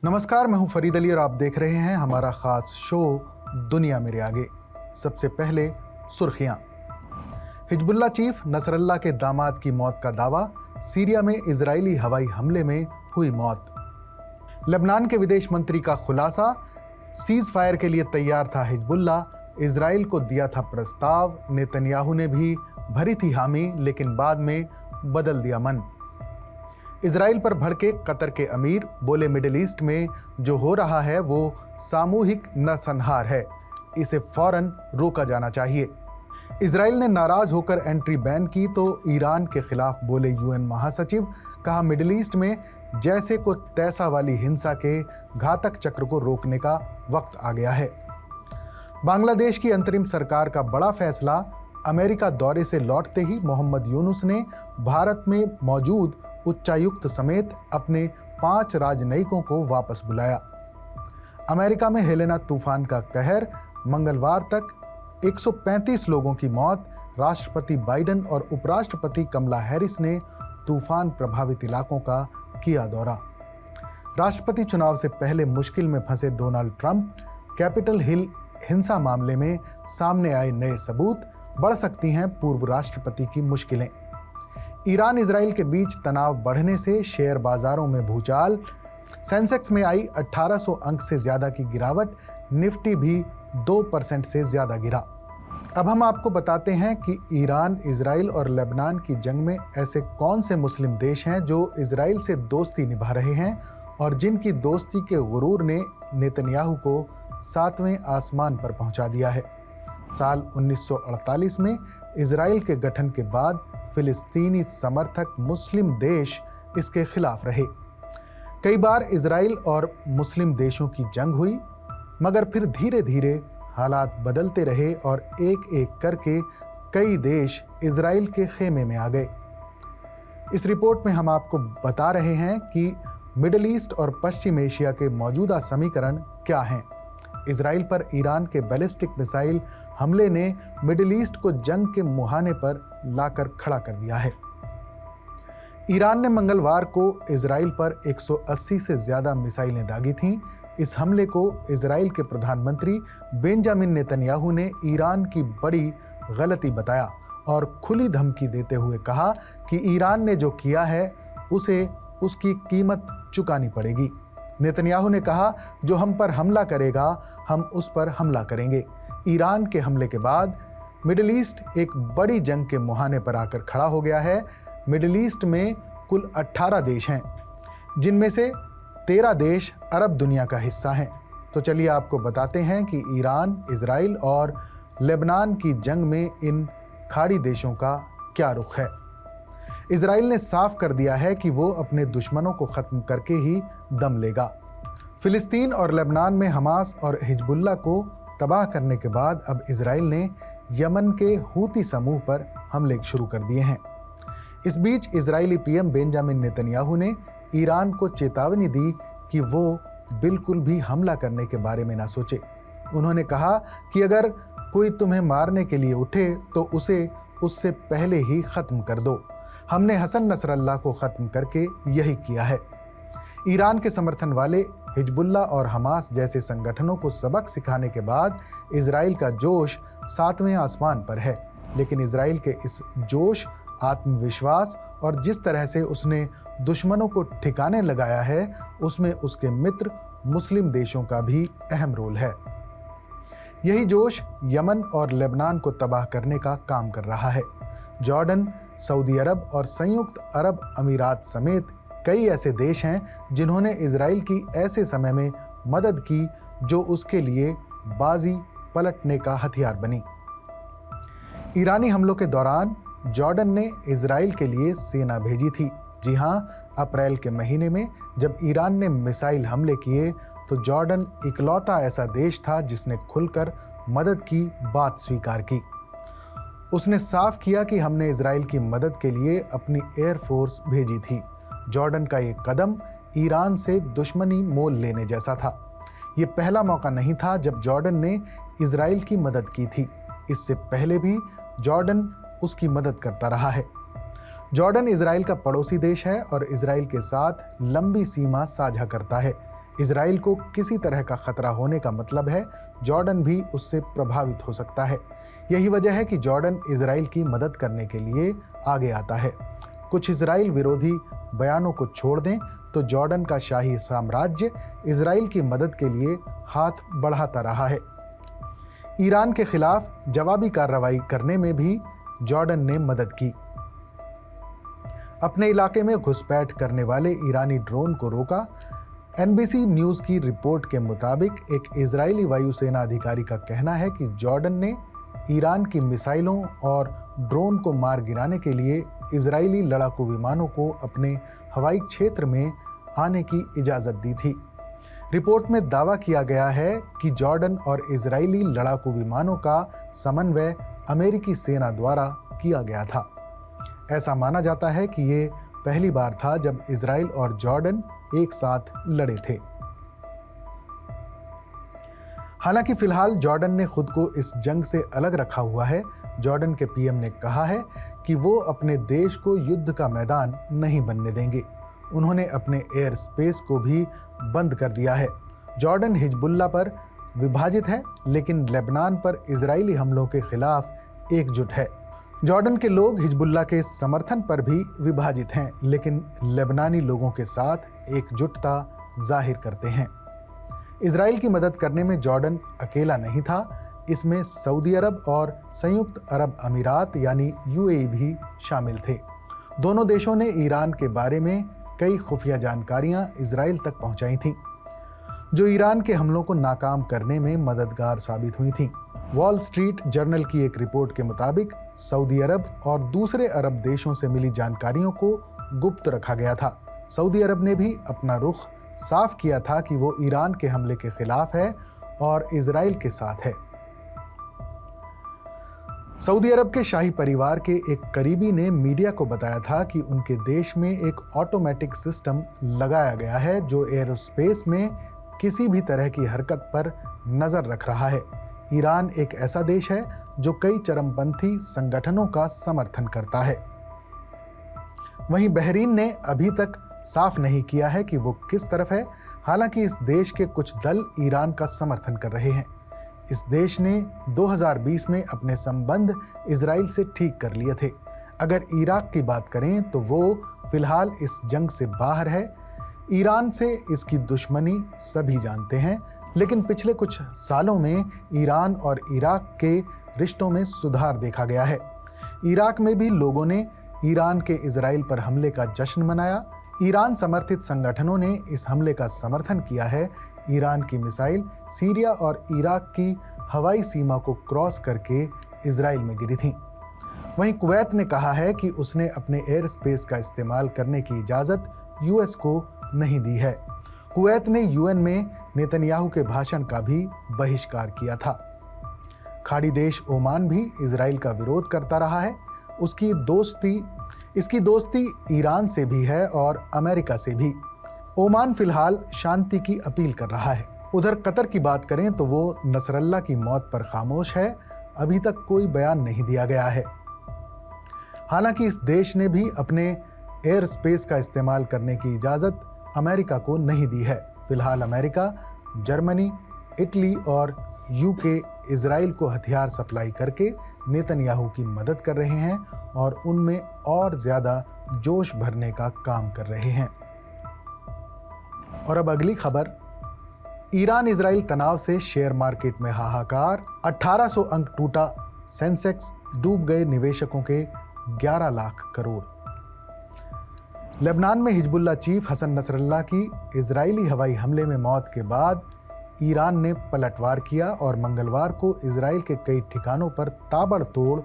नमस्कार, मैं हूं फरीद अली और आप देख रहे हैं हमारा खास शो दुनिया मेरे आगे। सबसे पहले सुर्खियां। हिजबुल्लाह चीफ नसरल्लाह के दामाद की मौत का दावा, सीरिया में इजरायली हवाई हमले में हुई मौत। लेबनान के विदेश मंत्री का खुलासा, सीज फायर के लिए तैयार था हिजबुल्लाह, इजराइल को दिया था प्रस्ताव, नेतन्याहू ने भी भरी थी हामी लेकिन बाद में बदल दिया मन। इजराइल पर भड़के कतर के अमीर, बोले मिडिल ईस्ट में जो हो रहा है वो सामूहिक नरसंहार है, इसे फौरन रोका जाना चाहिए। इजराइल ने नाराज होकर एंट्री बैन की तो ईरान के खिलाफ बोले यूएन महासचिव, कहा मिडिल ईस्ट में जैसे को तैसा वाली हिंसा के घातक चक्र को रोकने का वक्त आ गया है। बांग्लादेश की अंतरिम सरकार का बड़ा फैसला, अमेरिका दौरे से लौटते ही मोहम्मद यूनुस ने भारत में मौजूद उच्चायुक्त समेत अपने 5 राजनयिकों को वापस बुलाया। अमेरिका में हेलेना तूफान का कहर, मंगलवार तक 135 लोगों की मौत, राष्ट्रपति बाइडेन और उपराष्ट्रपति कमला हैरिस ने तूफान प्रभावित इलाकों का किया दौरा। राष्ट्रपति चुनाव से पहले मुश्किल में फंसे डोनाल्ड ट्रंप, कैपिटल हिल हिंसा मामले में सामने आए नए सबूत, बढ़ सकती हैं पूर्व राष्ट्रपति की मुश्किलें। ईरान इजराइल के बीच तनाव बढ़ने से शेयर बाजारों में भूचाल, सेंसेक्स में आई 1800 अंक से ज्यादा की गिरावट, निफ्टी भी 2% से ज्यादा गिरा। अब हम आपको बताते हैं कि ईरान, इजराइल और लेबनान की जंग में ऐसे कौन से मुस्लिम देश हैं जो इजराइल से दोस्ती निभा रहे हैं और जिनकी दोस्ती के गुरूर ने नेतन्याहू को 7वें आसमान पर पहुंचा दिया है। साल 1948 में इजराइल के गठन के बाद फिलिस्तीनी समर्थक मुस्लिम देश इसके खिलाफ रहे। कई बार इजराइल और मुस्लिम देशों की जंग हुई, मगर फिर धीरे धीरे हालात बदलते रहे और एक एक करके कई देश इजराइल के खेमे में आ गए। इस रिपोर्ट में हम आपको बता रहे हैं कि मिडिल ईस्ट और पश्चिम एशिया के मौजूदा समीकरण क्या हैं। इजराइल पर ईरान के बैलिस्टिक मिसाइल हमले ने मिडिल ईस्ट को जंग के मुहाने पर लाकर खड़ा कर दिया है। ईरान ने मंगलवार को इजराइल पर 180 से ज्यादा मिसाइलें दागी थीं। इस हमले को इजराइल के प्रधानमंत्री बेंजामिन नेतन्याहू ने ईरान की बड़ी गलती बताया और खुली धमकी देते हुए कहा कि ईरान ने जो किया है उसे उसकी कीमत चुकानी पड़ेगी। नेतन्याहू ने कहा, जो हम पर हमला करेगा हम उस पर हमला करेंगे। ईरान के हमले के बाद मिडिल ईस्ट एक बड़ी जंग के मुहाने पर आकर खड़ा हो गया है। मिडिल ईस्ट में कुल 18 देश हैं, जिनमें से 13 देश अरब दुनिया का हिस्सा हैं। तो चलिए आपको बताते हैं कि ईरान, इजराइल और लेबनान की जंग में इन खाड़ी देशों का क्या रुख है। इजराइल ने साफ कर दिया है कि वो अपने दुश्मनों को खत्म करके ही दम लेगा। फिलिस्तीन और लेबनान में हमास और हिजबुल्लाह को तबाह करने के बाद अब इजराइल ने यमन के हूती समूह पर हमले शुरू कर दिए हैं। इस बीच इजरायली पीएम बेंजामिन नेतन्याहू ने ईरान को चेतावनी दी कि वो बिल्कुल भी हमला करने के बारे में ना सोचे। उन्होंने कहा कि अगर कोई तुम्हें मारने के लिए उठे तो उसे उससे पहले ही खत्म कर दो। हमने हसन नसरल्लाह को खत्म करके यही किया है। ईरान के समर्थन वाले हिजबुल्लाह और हमास जैसे संगठनों को सबक सिखाने के बाद इजराइल का जोश 7वें आसमान पर है। लेकिन इजराइल के इस जोश, आत्मविश्वास और जिस तरह से उसने दुश्मनों को ठिकाने लगाया है, उसमें उसके मित्र मुस्लिम देशों का भी अहम रोल है। यही जोश यमन और लेबनान को तबाह करने का काम कर रहा है। जॉर्डन, सऊदी अरब और संयुक्त अरब अमीरात समेत कई ऐसे देश हैं जिन्होंने इजराइल की ऐसे समय में मदद की जो उसके लिए बाजी पलटने का हथियार बनी। ईरानी हमलों के दौरान जॉर्डन ने इजराइल के लिए सेना भेजी थी। जी हां, अप्रैल के महीने में जब ईरान ने मिसाइल हमले किए तो जॉर्डन इकलौता ऐसा देश था जिसने खुलकर मदद की बात स्वीकार की। उसने साफ किया कि हमने इजराइल की मदद के लिए अपनी एयरफोर्स भेजी थी। जॉर्डन का ये कदम ईरान से दुश्मनी मोल लेने जैसा था। ये पहला मौका नहीं था जब जॉर्डन ने इजराइल की मदद की थी। इससे पहले भी जॉर्डन उसकी मदद करता रहा है। जॉर्डन इजराइल का पड़ोसी देश है और इजराइल के साथ लंबी सीमा साझा करता है। इजराइल को किसी तरह का खतरा होने का मतलब है जॉर्डन भी उससे प्रभावित हो सकता है। यही वजह है कि जॉर्डन इजराइल की मदद करने के लिए आगे आता है। कुछ इजराइल विरोधी बयानों को छोड़ दें तो जॉर्डन का शाही साम्राज्य इजराइल की मदद के लिए हाथ बढ़ाता रहा है। ईरान के खिलाफ जवाबी कार्रवाई करने में भी जॉर्डन ने मदद की। अपने इलाके में घुसपैठ करने वाले ईरानी ड्रोन को रोका। एनबीसी न्यूज़ की रिपोर्ट के मुताबिक एक इजरायली वायुसेना अधिकारी का कहना है कि जॉर्डन ने ईरान की मिसाइलों और ड्रोन को मार गिराने के लिए इजरायली लड़ाकू विमानों को अपने हवाई क्षेत्र में आने की इजाज़त दी थी। रिपोर्ट में दावा किया गया है कि जॉर्डन और इजरायली लड़ाकू विमानों का समन्वय अमेरिकी सेना द्वारा किया गया था। ऐसा माना जाता है कि ये पहली बार था जब इजराइल और जॉर्डन एक साथ लड़े थे। हालांकि फिलहाल जॉर्डन ने खुद को इस जंग से अलग रखा हुआ है। जॉर्डन के पीएम ने कहा है कि वो अपने देश को युद्ध का मैदान नहीं बनने देंगे। उन्होंने अपने एयर स्पेस को भी बंद कर दिया है। जॉर्डन हिजबुल्ला पर विभाजित है, लेकिन लेबनान पर इजरायली हमलों के खिलाफ एकजुट है। जॉर्डन के लोग हिजबुल्ला के समर्थन पर भी विभाजित हैं, लेकिन लेबनानी लोगों के साथ एकजुटता जाहिर करते हैं। इजराइल की मदद करने में जॉर्डन अकेला नहीं था। इसमें सऊदी अरब और संयुक्त अरब अमीरात यानी यूएई भी शामिल थे। दोनों देशों ने ईरान के बारे में कई खुफिया जानकारियां इजराइल तक पहुंचाई थीं, जो ईरान के हमलों को नाकाम करने में मददगार साबित हुई थीं। वॉल स्ट्रीट जर्नल की एक रिपोर्ट के मुताबिक सऊदी अरब और दूसरे अरब देशों से मिली जानकारियों को गुप्त रखा गया था। सऊदी अरब ने भी अपना रुख साफ किया था कि वो ईरान के हमले के खिलाफ है और इजराइल के साथ है। सऊदी अरब के शाही परिवार के एक करीबी ने मीडिया को बताया था कि उनके देश में एक ऑटोमेटिक सिस्टम लगाया गया है जो एयरोस्पेस में किसी भी तरह की हरकत पर नजर रख रहा है। ईरान एक ऐसा देश है जो कई चरमपंथी संगठनों का समर्थन करता है। वहीं बहरीन ने अभी तक साफ नहीं किया है कि वो किस तरफ है। हालांकि इस देश के कुछ दल ईरान का समर्थन कर रहे हैं। इस देश ने 2020 में अपने संबंध इजराइल से ठीक कर लिए थे। अगर इराक की बात करें तो वो फिलहाल इस जंग से बाहर है। ईरान से इसकी दुश्मनी सभी जानते हैं, लेकिन पिछले कुछ सालों में ईरान और इराक के रिश्तों में सुधार देखा गया है। इराक में भी लोगों ने ईरान के इजराइल पर हमले का जश्न मनाया। ईरान समर्थित संगठनों ने इस हमले का समर्थन किया है। ईरान की मिसाइल सीरिया और इराक की हवाई सीमा को क्रॉस करके इजराइल में गिरी थी। वहीं कुवैत ने कहा है कि उसने अपने एयर स्पेस का इस्तेमाल करने की इजाज़त यूएस को नहीं दी है। कुवैत ने यूएन में नेतन्याहू के भाषण का भी बहिष्कार किया था। खाड़ी देश ओमान भी इजराइल का विरोध करता रहा है। इसकी दोस्ती ईरान से भी है और अमेरिका से भी। ओमान फिलहाल शांति की अपील कर रहा है। उधर कतर की बात करें तो वो नसरल्ला की मौत पर खामोश है। अभी तक कोई बयान नहीं दिया गया है। हालांकि इस देश ने भी अपने एयर स्पेस का इस्तेमाल करने की इजाज़त अमेरिका को नहीं दी है। फिलहाल अमेरिका, जर्मनी, इटली और यूके इजराइल को हथियार सप्लाई करके नेतन्याहू की मदद कर रहे हैं और उनमें और ज़्यादा जोश भरने का काम कर रहे हैं। और अब अगली खबर, ईरान इजराइल तनाव से शेयर मार्केट में हाहाकार। 1800 अंक टूटा सेंसेक्स, डूब गए निवेशकों के 11 लाख करोड़। लेबनान में हिजबुल्ला चीफ हसन नसरल्ला की इजरायली हवाई हमले में मौत के बाद ईरान ने पलटवार किया और मंगलवार को इजराइल के कई ठिकानों पर ताबड़तोड़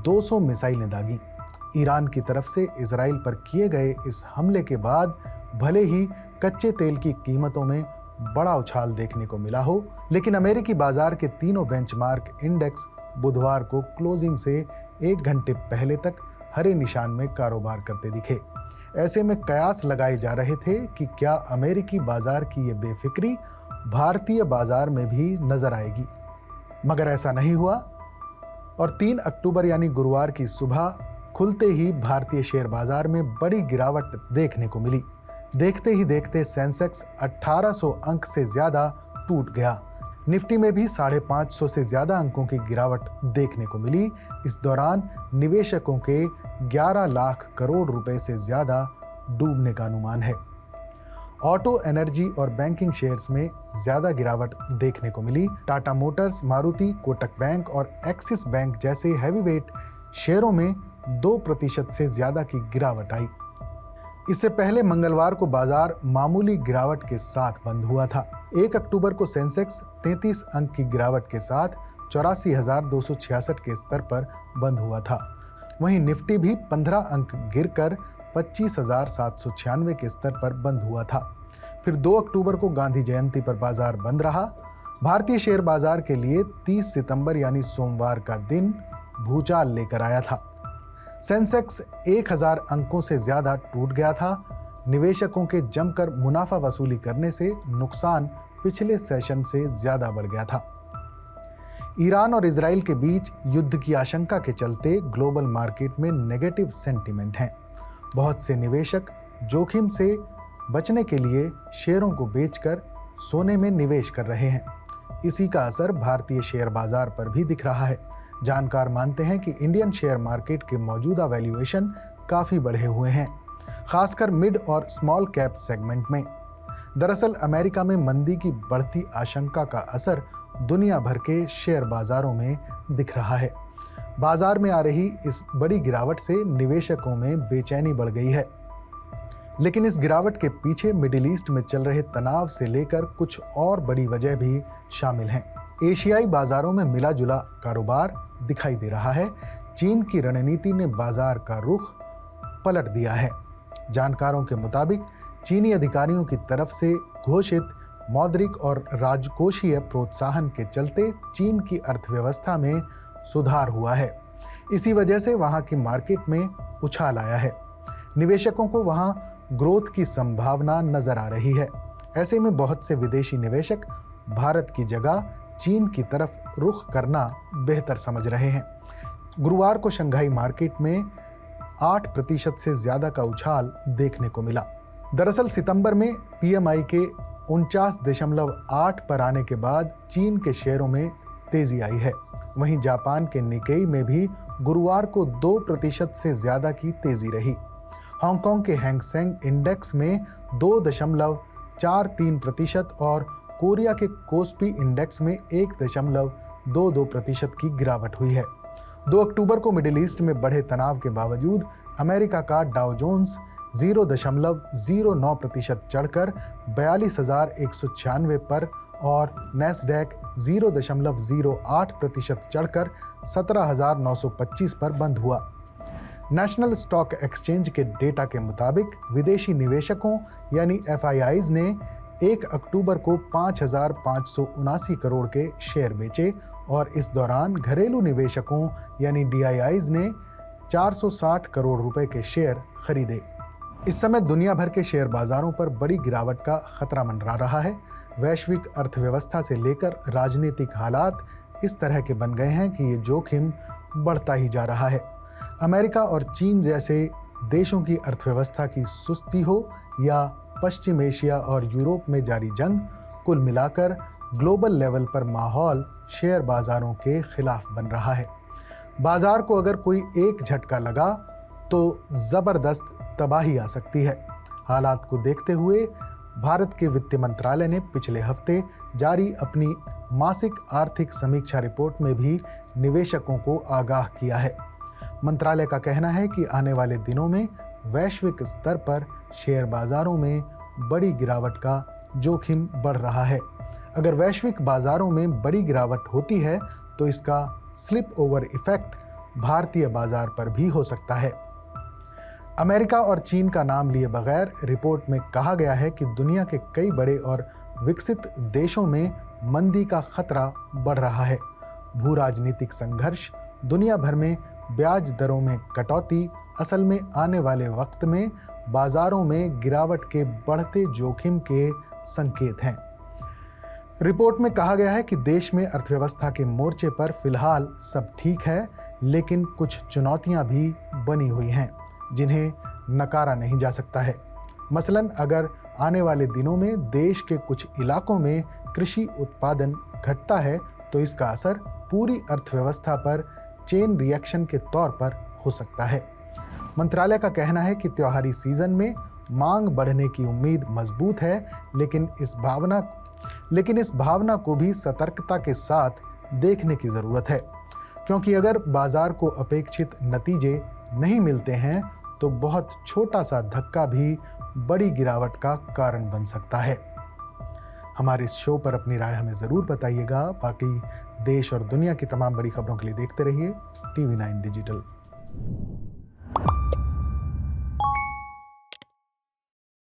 200 मिसाइलें दागी। ईरान की तरफ से इजराइल पर किए गए इस हमले के बाद भले ही कच्चे तेल की कीमतों में बड़ा उछाल देखने को मिला हो, लेकिन अमेरिकी बाजार के तीनों बेंचमार्क इंडेक्स बुधवार को क्लोजिंग से 1 घंटे पहले तक हरे निशान में कारोबार करते दिखे। ऐसे में कयास लगाए जा रहे थे कि क्या अमेरिकी बाजार की ये बेफिक्री भारतीय बाजार में भी नजर आएगी, मगर ऐसा नहीं हुआ और 3 अक्टूबर यानी गुरुवार की सुबह खुलते ही भारतीय शेयर बाजार में बड़ी गिरावट देखने को मिली। देखते ही देखते सेंसेक्स 1800 अंक से ज्यादा टूट गया। निफ्टी में भी 550 से ज्यादा अंकों की गिरावट देखने को मिली। इस दौरान निवेशकों के 11 लाख करोड़ रुपए से ज्यादा डूबने का अनुमान है। ऑटो, एनर्जी और बैंकिंग शेयर्स में ज्यादा गिरावट देखने को मिली। टाटा मोटर्स, मारुति, कोटक बैंक और एक्सिस बैंक जैसे हैवीवेट शेयरों में 2% से ज्यादा की गिरावट आई। इससे पहले मंगलवार को बाजार मामूली गिरावट के साथ बंद हुआ था। 1 अक्टूबर को सेंसेक्स 33 अंक की गिरावट के साथ 84,266 के स्तर पर बंद हुआ था। वहीं निफ्टी भी 15 अंक गिरकर 25,796 के स्तर पर बंद हुआ था। फिर 2 अक्टूबर को गांधी जयंती पर बाजार बंद रहा। भारतीय शेयर बाजार के लिए 30 सितंबर यानी सोमवार का दिन भूचाल लेकर आया था। सेंसेक्स 1000 अंकों से ज्यादा टूट गया था। निवेशकों के जमकर मुनाफा वसूली करने से नुकसान पिछले सेशन से ज्यादा बढ़ गया था। ईरान और इजराइल के बीच युद्ध की आशंका के चलते ग्लोबल मार्केट में नेगेटिव सेंटीमेंट है। बहुत से निवेशक जोखिम से बचने के लिए शेयरों को बेचकर सोने में निवेश कर रहे हैं। इसी का असर भारतीय शेयर बाजार पर भी दिख रहा है। जानकार मानते हैं कि इंडियन शेयर मार्केट के मौजूदा वैल्यूएशन काफी बढ़े हुए हैं, खासकर मिड और स्मॉल कैप सेगमेंट में। दरअसल अमेरिका में मंदी की बढ़ती आशंका का असर दुनिया भर के शेयर बाजारों में दिख रहा है। बाजार में आ रही इस बड़ी गिरावट से निवेशकों में बेचैनी बढ़ गई है। लेकिन इस गिरावट के पीछे मिडिल ईस्ट में चल रहे तनाव से लेकर कुछ और बड़ी वजह भी शामिल हैं। एशियाई बाजारों में मिला जुला कारोबार दिखाई दे रहा है। चीन की रणनीति ने बाजार का रुख पलट दिया है। जानकारों के मुताबिक चीनी अधिकारियों की तरफ से घोषित मौद्रिक और राजकोषीय प्रोत्साहन के चलते चीन की अर्थव्यवस्था में सुधार हुआ है। इसी वजह से वहां की मार्केट में उछाल आया है। निवेशकों को वहां ग्रोथ की संभावना नजर आ रही है। ऐसे में बहुत से विदेशी निवेशक भारत की जगह चीन की तरफ रुख करना बेहतर समझ रहे हैं। गुरुवार को शंघाई मार्केट में 8% से ज्यादा का उछाल देखने को मिला। दरअसल सितंबर में पीएमआई के 49.8 पर आने के बाद चीन के शेयरों में तेजी आई है। वहीं जापान के निकेई में भी गुरुवार को 2% से ज्यादा की तेजी रही। हांगकांग के हैंग सेंग इंडेक्स में 2.43% और कोरिया के कोस्पी इंडेक्स में 1.22% की गिरावट हुई है। 2 अक्टूबर को मिडिल ईस्ट में बढ़े तनाव के बावजूद अमेरिका का डाउ जोन्स 0.09% चढ़कर 42,196 पर और नैस्डैक 0.08% चढ़कर 17,925 पर बंद हुआ। नेशनल स्टॉक एक्सचेंज के डेटा के मुताबिक विदेशी निवेशकों यानी FIIs ने 1 अक्टूबर को 5,579 करोड़ के शेयर बेचे और इस दौरान घरेलू निवेशकों यानी DIIs ने 460 करोड़ रुपए के शेयर खरीदे। इस समय दुनिया भर के शेयर बाजारों पर बड़ी गिरावट का खतरा मंडरा रहा है। वैश्विक अर्थव्यवस्था से लेकर राजनीतिक हालात इस तरह के बन गए हैं कि ये जोखिम बढ़ता ही जा रहा है। अमेरिका और चीन जैसे देशों की अर्थव्यवस्था की सुस्ती हो या पश्चिम एशिया और यूरोप में जारी जंग, कुल मिलाकर ग्लोबल लेवल पर माहौल शेयर बाजारों के खिलाफ बन रहा है। बाजार को अगर कोई एक झटका लगा तो जबरदस्त तबाही आ सकती है। हालात को देखते हुए भारत के वित्त मंत्रालय ने पिछले हफ्ते जारी अपनी मासिक आर्थिक समीक्षा रिपोर्ट में भी निवेशकों को आगाह किया है। मंत्रालय का कहना है कि आने वाले दिनों में वैश्विक स्तर पर शेयर बाजारों में बड़ी गिरावट का जोखिम बढ़ रहा है। अगर वैश्विक बाजारों में बड़ी गिरावट होती है तो इसका स्लिप ओवर इफेक्ट भारतीय बाजार पर भी हो सकता है। अमेरिका और चीन का नाम लिए बगैर रिपोर्ट में कहा गया है कि दुनिया के कई बड़े और विकसित देशों में मंदी का खतरा बढ़ रहा है। भू राजनीतिक संघर्ष, दुनिया भर में ब्याज दरों में कटौती असल में आने वाले वक्त में बाजारों में गिरावट के बढ़ते जोखिम के संकेत हैं। रिपोर्ट में कहा गया है कि देश में अर्थव्यवस्था के मोर्चे पर फिलहाल सब ठीक है, लेकिन कुछ चुनौतियां भी बनी हुई हैं जिन्हें नकारा नहीं जा सकता है। मसलन अगर आने वाले दिनों में देश के कुछ इलाकों में कृषि उत्पादन घटता है तो इसका असर पूरी अर्थव्यवस्था पर चेन रिएक्शन के तौर पर हो सकता है। मंत्रालय का कहना है कि त्योहारी सीजन में मांग बढ़ने की उम्मीद मजबूत है, लेकिन इस भावना को भी सतर्कता के साथ देखने की जरूरत है, क्योंकि अगर बाजार को अपेक्षित नतीजे नहीं मिलते हैं तो बहुत छोटा सा धक्का भी बड़ी गिरावट का कारण बन सकता है। हमारे इस शो पर अपनी राय हमें ज़रूर बताइएगा। बाकी देश और दुनिया की तमाम बड़ी खबरों के लिए देखते रहिए TV9 डिजिटल।